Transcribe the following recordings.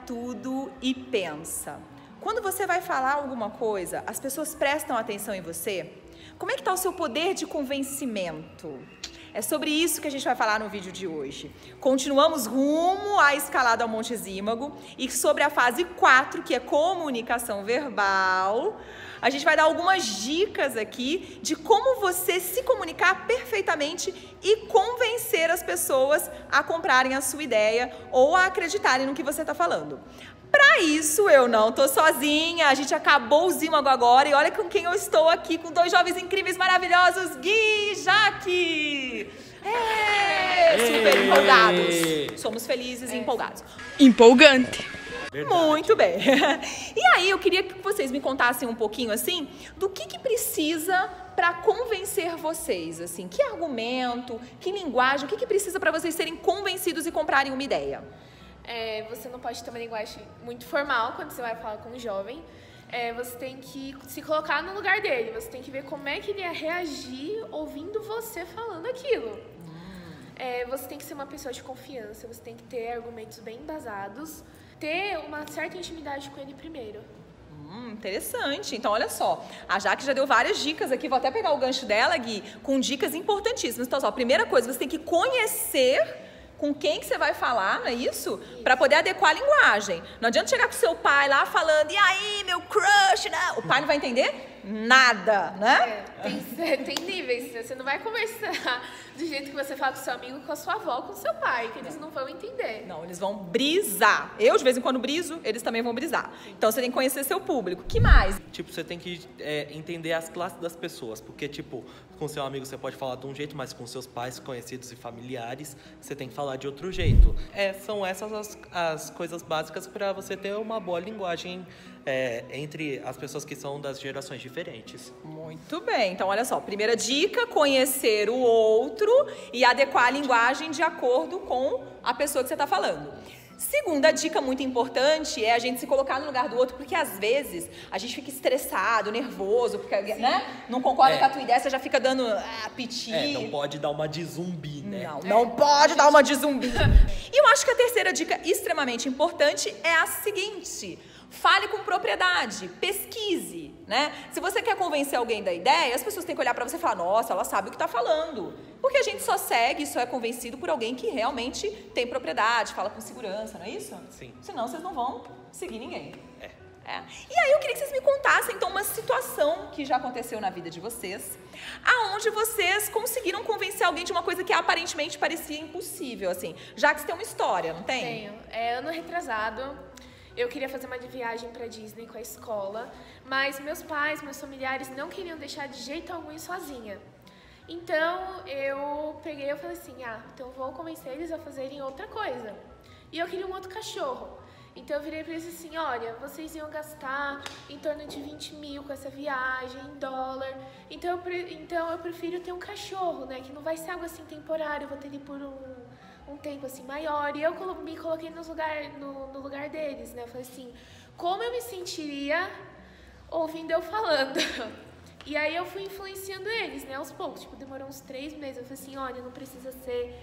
tudo e pensa. Quando você vai falar alguma coisa, as pessoas prestam atenção em você? Como é que está o seu poder de convencimento? É sobre isso que a gente vai falar no vídeo de hoje. Continuamos rumo à escalada ao Monte Zímago e sobre a fase 4, que é comunicação verbal. A gente vai dar algumas dicas aqui de como você se comunicar perfeitamente e convencer as pessoas a comprarem a sua ideia ou a acreditarem no que você está falando. Para isso, eu não tô sozinha, a gente acabou o Zímago agora e olha com quem eu estou aqui, com dois jovens incríveis, maravilhosos, Gui e Jaque! Super empolgados. Somos felizes e empolgados. Empolgante. Verdade. Muito bem. E aí, eu queria que vocês me contassem um pouquinho, assim, do que precisa para convencer vocês, assim, que argumento, que linguagem, o que precisa para vocês serem convencidos e comprarem uma ideia? Você não pode ter uma linguagem muito formal quando você vai falar com um jovem. Você tem que se colocar no lugar dele. Você tem que ver como é que ele ia reagir ouvindo você falando aquilo. Você tem que ser uma pessoa de confiança. Você tem que ter argumentos bem embasados. Ter uma certa intimidade com ele primeiro. Interessante. Então, olha só. A Jaque já deu várias dicas aqui. Vou até pegar o gancho dela, Gui, com dicas importantíssimas. Então, só, a primeira coisa, você tem que conhecer com quem que você vai falar, não é isso? Para poder adequar a linguagem. Não adianta chegar com seu pai lá falando, e aí, meu crush, né? O pai não vai entender nada, né? Tem níveis. Você não vai conversar do jeito que você fala com seu amigo, com a sua avó, com seu pai, que eles não vão entender. Não, eles vão brisar. Eu, de vez em quando, briso, eles também vão brisar. Então, você tem que conhecer seu público. Que mais? Tipo, você tem que entender as classes das pessoas, porque, tipo, com seu amigo você pode falar de um jeito, mas com seus pais, conhecidos e familiares, você tem que falar de outro jeito. São essas as coisas básicas para você ter uma boa linguagem entre as pessoas que são das gerações diferentes. Muito bem. Então, olha só. Primeira dica, conhecer o outro e adequar a linguagem de acordo com a pessoa que você está falando. Segunda dica muito importante é a gente se colocar no lugar do outro, porque às vezes a gente fica estressado, nervoso, porque né? Não concorda com a tua ideia, você já fica dando piti. Não pode dar uma de zumbi, né? Não pode dar uma de zumbi. E eu acho que a terceira dica extremamente importante é a seguinte: fale com propriedade, pesquise, né? Se você quer convencer alguém da ideia, as pessoas têm que olhar pra você e falar, nossa, ela sabe o que tá falando. Porque a gente só segue, só é convencido por alguém que realmente tem propriedade, fala com segurança, não é isso? Sim. Senão vocês não vão seguir ninguém. E aí eu queria que vocês me contassem, então, uma situação que já aconteceu na vida de vocês, aonde vocês conseguiram convencer alguém de uma coisa que aparentemente parecia impossível, assim. Já que você tem uma história, não tem? Tenho. Ano retrasado, eu queria fazer uma viagem pra Disney com a escola, mas meus pais, meus familiares não queriam deixar de jeito algum ir sozinha. Então, eu falei assim, então eu vou convencer eles a fazerem outra coisa. E eu queria um outro cachorro. Então, eu virei pra eles assim, olha, vocês iam gastar em torno de 20 mil com essa viagem, em dólar. Então, eu prefiro ter um cachorro, né, que não vai ser algo assim temporário, eu vou ter ele por um tempo assim maior. E eu me coloquei no lugar deles, né, eu falei assim, como eu me sentiria ouvindo eu falando? E aí eu fui influenciando eles, né, aos poucos. Tipo, demorou uns 3 meses. Eu falei assim, olha, não precisa ser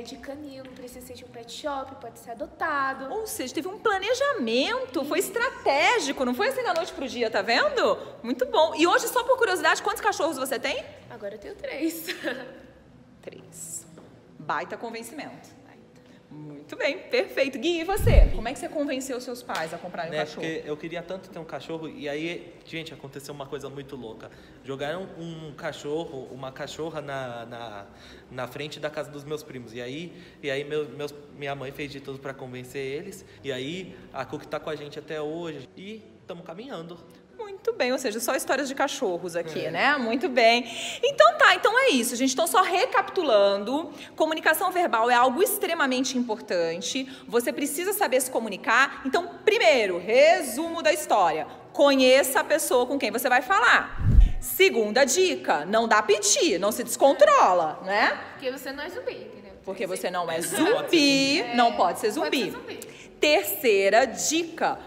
de canil, não precisa ser de um pet shop, pode ser adotado. Ou seja, teve um planejamento, foi estratégico, não foi assim da noite pro dia, tá vendo? Muito bom. E hoje, só por curiosidade, quantos cachorros você tem? Agora eu tenho 3. 3. Baita convencimento. Muito bem, perfeito. Gui, e você? Como é que você convenceu seus pais a comprarem um cachorro? Porque eu queria tanto ter um cachorro e aí, gente, aconteceu uma coisa muito louca. Jogaram um cachorro, uma cachorra na frente da casa dos meus primos. E aí minha mãe fez de tudo para convencer eles. E aí a Cook tá com a gente até hoje e estamos caminhando. Muito bem, ou seja, só histórias de cachorros aqui, né? Muito bem. Então tá, então é isso, gente. Então, só recapitulando, comunicação verbal é algo extremamente importante. Você precisa saber se comunicar. Então, primeiro, resumo da história. Conheça a pessoa com quem você vai falar. Segunda dica, não dá piti, não se descontrola, né? Porque você não é zumbi, entendeu? Porque você não é zumbi, não pode ser zumbi. Terceira dica,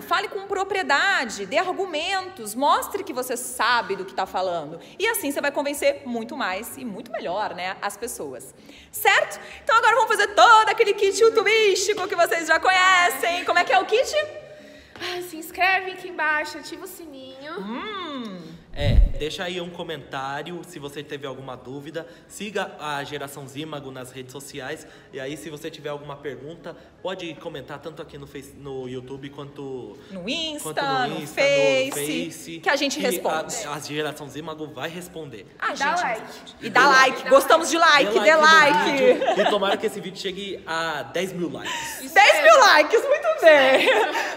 fale com propriedade, dê argumentos, mostre que você sabe do que está falando. E assim você vai convencer muito mais e muito melhor, né, as pessoas. Certo? Então agora vamos fazer todo aquele kit youtubístico que vocês já conhecem. Como é que é o kit? Se inscreve aqui embaixo, ativa o sininho. Deixa aí um comentário se você teve alguma dúvida. Siga a Geração Zimago nas redes sociais. E aí, se você tiver alguma pergunta, pode comentar tanto aqui no YouTube quanto no Insta, no Face, que a gente responde. A Geração Zimago vai responder. E dá like. Gostamos de like, dê like. E tomara que esse vídeo chegue a 10 mil likes. 10 mil likes, muito bem.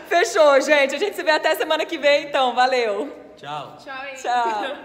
Fechou, gente. A gente se vê até semana que vem, então. Valeu. Tchau. Tchau. Tchau.